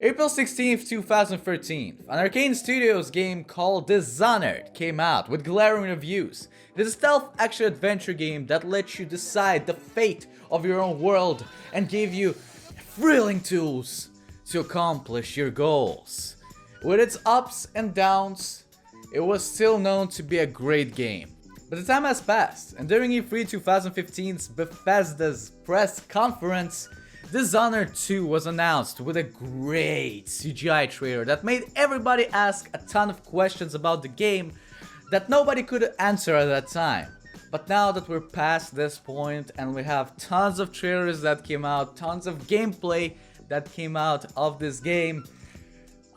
April 16th, 2013, an Arkane Studios game called Dishonored came out with glaring reviews. It is a stealth action-adventure game that lets you decide the fate of your own world and gave you thrilling tools to accomplish your goals. With its ups and downs, it was still known to be a great game. But the time has passed, and during E3 2015's Bethesda's press conference, Dishonored 2 was announced with a great CGI trailer that made everybody ask a ton of questions about the game that nobody could answer at that time. But now that we're past this point and we have tons of trailers that came out, tons of gameplay that came out of this game,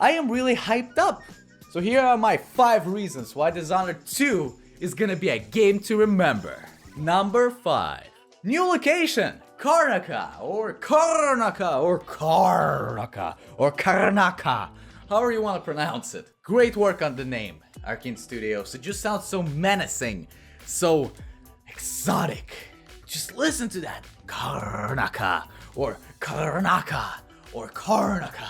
I am really hyped up. So here are my 5 reasons why Dishonored 2 is gonna be a game to remember. Number 5. New location! Karnaka, or Karnaka, or Karnaka, or Karnaka, however you want to pronounce it. Great work on the name, Arkane Studios. It just sounds so menacing, so exotic. Just listen to that. Karnaka, or Karnaka, or Karnaka.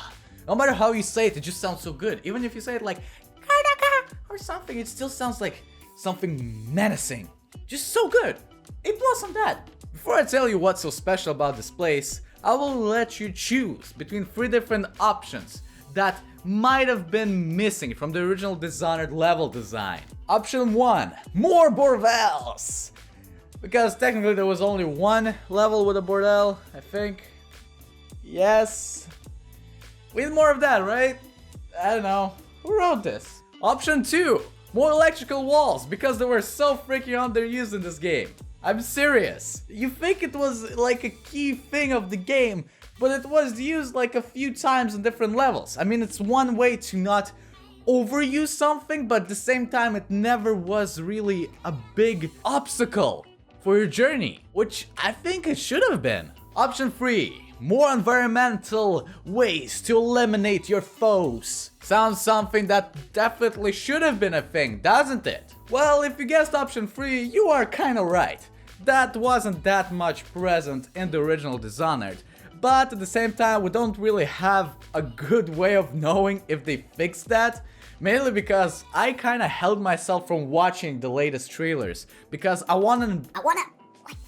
No matter how you say it, it just sounds so good. Even if you say it like Karnaka or something, it still sounds like something menacing. Just so good. A plus on that. Before I tell you what's so special about this place, I will let you choose between 3 different options that might have been missing from the original Dishonored level design. Option 1, more bordels! Because technically there was only one level with a bordel, I think. Yes. We need more of that, right? I don't know. Who wrote this? Option 2, more electrical walls, because they were so freaking underused in this game. I'm serious. You think it was like a key thing of the game, but it was used like a few times in different levels. I mean, it's one way to not overuse something, but at the same time it never was really a big obstacle for your journey, which I think it should have been. Option 3, more environmental ways to eliminate your foes. Sounds something that definitely should have been a thing, doesn't it? Well, if you guessed option 3, you are kinda right. That wasn't that much present in the original Dishonored, but at the same time we don't really have a good way of knowing if they fixed that, mainly because I kinda held myself from watching the latest trailers, because I wanna like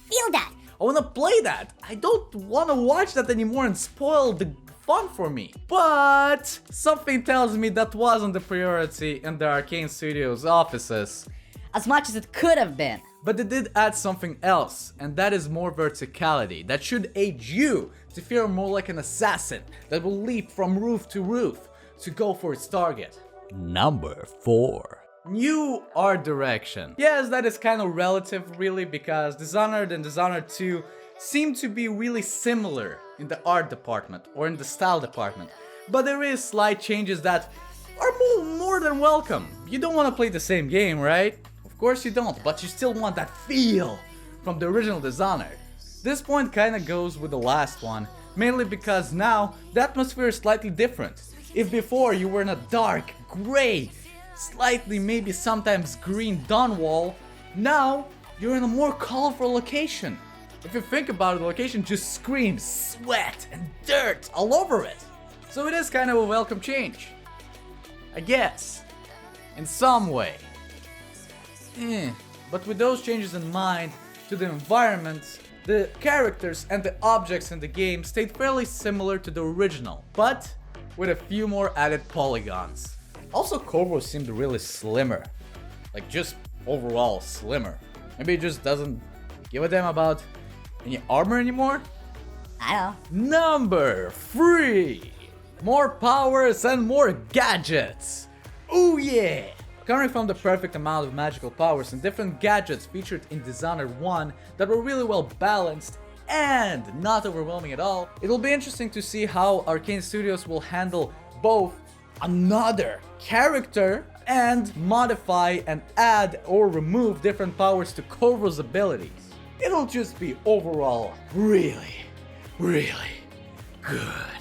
feel that. I wanna play that. I don't wanna watch that anymore and spoil the fun for me. But something tells me that wasn't the priority in the Arkane Studios offices. As much as it could have been. But they did add something else, and that is more verticality, that should aid you to feel more like an assassin that will leap from roof to roof to go for its target. Number 4. New art direction. Yes, that is kind of relative really, because Dishonored and Dishonored 2 seem to be really similar in the art department or in the style department, but there is slight changes that are more than welcome. You don't want to play the same game, right? Of course you don't, but you still want that feel from the original Dishonored. This point kinda goes with the last one, mainly because now the atmosphere is slightly different. If before you were in a dark, grey, slightly maybe sometimes green dawn wall, now you're in a more colorful location. If you think about it, the location just screams sweat and dirt all over it. So it is kind of a welcome change, I guess, in some way. But with those changes in mind to the environment, the characters and the objects in the game stayed fairly similar to the original, but with a few more added polygons. Also, Corvo seemed really slimmer, like just overall slimmer. Maybe it just doesn't give a damn about any armor anymore? I don't know. Number 3, more powers and more gadgets. Ooh yeah! Coming from the perfect amount of magical powers and different gadgets featured in Dishonored 1 that were really well balanced and not overwhelming at all, it'll be interesting to see how Arkane Studios will handle both another character and modify and add or remove different powers to Corvo's abilities. It'll just be overall really, really good.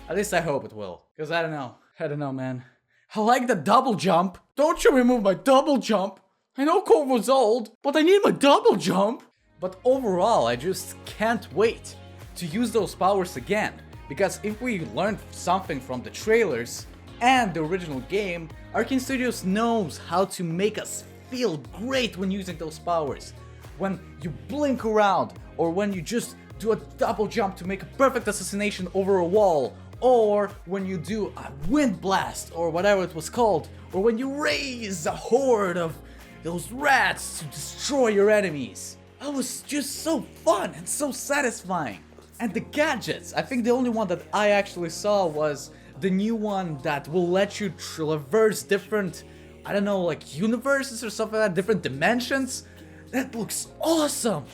At least I hope it will, because I don't know man. I like the double jump. Don't you remove my double jump. I know Corvo's old, but I need my double jump. But overall, I just can't wait to use those powers again, Because if we learned something from the trailers and the original game, Arkane Studios knows how to make us feel great when using those powers. When you blink around, or when you just do a double jump to make a perfect assassination over a wall, or when you do a wind blast, or whatever it was called, or when you raise a horde of those rats to destroy your enemies. That was just so fun and so satisfying. And the gadgets, I think the only one that I actually saw was the new one that will let you traverse different, I don't know, like universes or something like that, different dimensions. That looks awesome.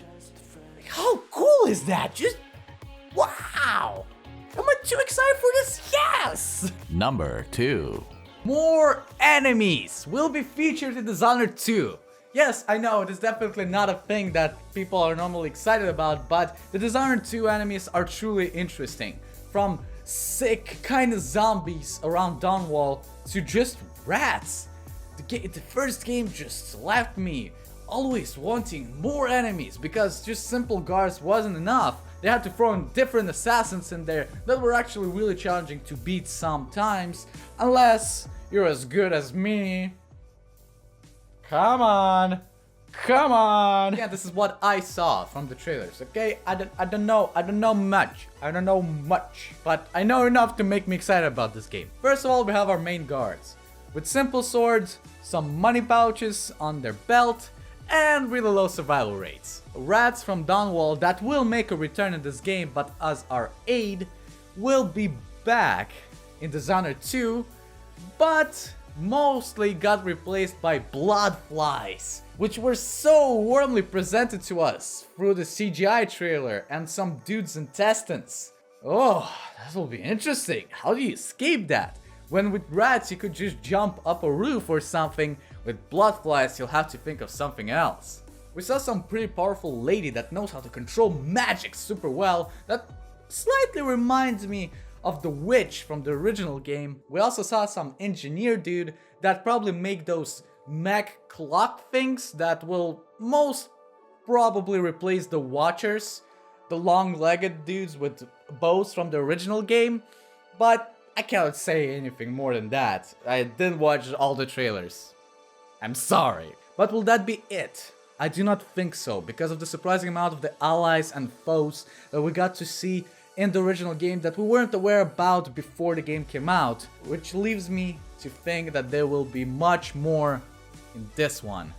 How cool is that? Just wow. Am I too excited for this? Yes! Number 2. More enemies will be featured in Dishonored 2. Yes, I know, it is definitely not a thing that people are normally excited about, but the Dishonored 2 enemies are truly interesting. From sick kind of zombies around Dawnwall to just rats. The first game just left me always wanting more enemies, because just simple guards wasn't enough. They had to throw in different assassins in there that were actually really challenging to beat sometimes, unless you're as good as me. Come on! Come on! Yeah, this is what I saw from the trailers, okay? I don't know much, but I know enough to make me excited about this game. First of all, we have our main guards, with simple swords, some money pouches on their belt, and really low survival rates. Rats from Dawnwall that will make a return in this game, but as our aid, will be back in Dishonored 2, but mostly got replaced by blood flies, which were so warmly presented to us through the CGI trailer and some dude's intestines. Oh, that will be interesting. How do you escape that? When with rats you could just jump up a roof or something, with blood flies you'll have to think of something else. We saw some pretty powerful lady that knows how to control magic super well, that slightly reminds me of the witch from the original game. We also saw some engineer dude that probably make those mech clock things that will most probably replace the watchers, the long-legged dudes with bows from the original game, but I cannot say anything more than that. I didn't watch all the trailers. I'm sorry. But will that be it? I do not think so, because of the surprising amount of the allies and foes that we got to see in the original game that we weren't aware about before the game came out, which leaves me to think that there will be much more in this one.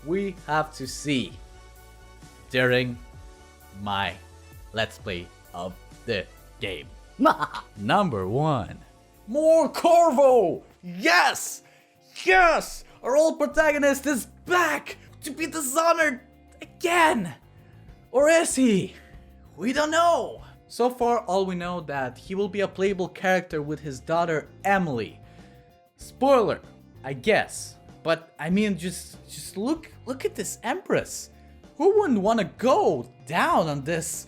We have to see during my Let's Play of the game. Number 1. More Corvo! Yes! Yes! Our old protagonist is back to be Dishonored again! Or is he? We don't know! So far, all we know that he will be a playable character with his daughter Emily. Spoiler, I guess. But I mean, just look at this Empress. Who wouldn't want to go down on this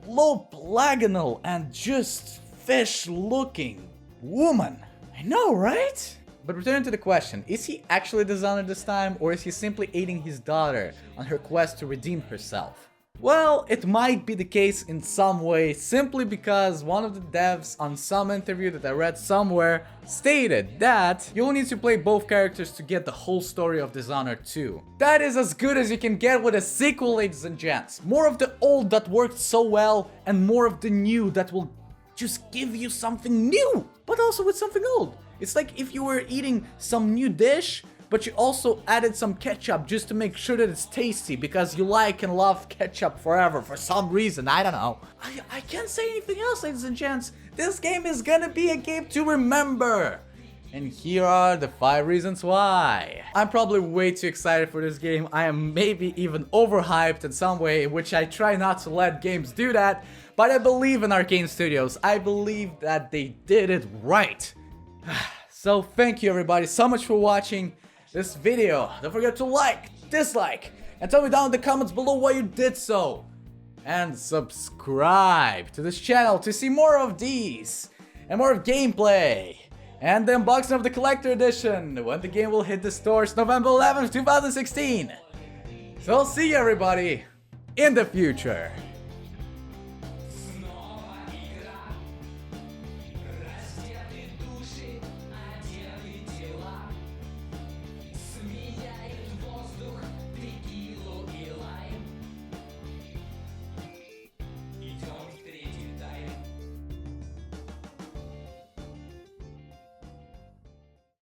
low pelagonal and just fish-looking woman? I know, right? But returning to the question, is he actually Dishonored this time, or is he simply aiding his daughter on her quest to redeem herself? Well, it might be the case in some way, simply because one of the devs on some interview that I read somewhere stated that you'll need to play both characters to get the whole story of Dishonored 2. That is as good as you can get with a sequel, ladies and gents. More of the old that worked so well, and more of the new that will just give you something new, but also with something old. It's like if you were eating some new dish, but you also added some ketchup just to make sure that it's tasty, because you like and love ketchup forever for some reason, I don't know. I can't say anything else, ladies and gents. This game is gonna be a game to remember. And here are the 5 reasons why. I'm probably way too excited for this game. I am maybe even overhyped in some way, which I try not to let games do that. But I believe in Arkane Studios. I believe that they did it right. So thank you everybody so much for watching this video. Don't forget to like, dislike, and tell me down in the comments below why you did so. And subscribe to this channel to see more of these, and more of gameplay, and the unboxing of the collector edition when the game will hit the stores November 11th, 2016. So I'll see you everybody in the future.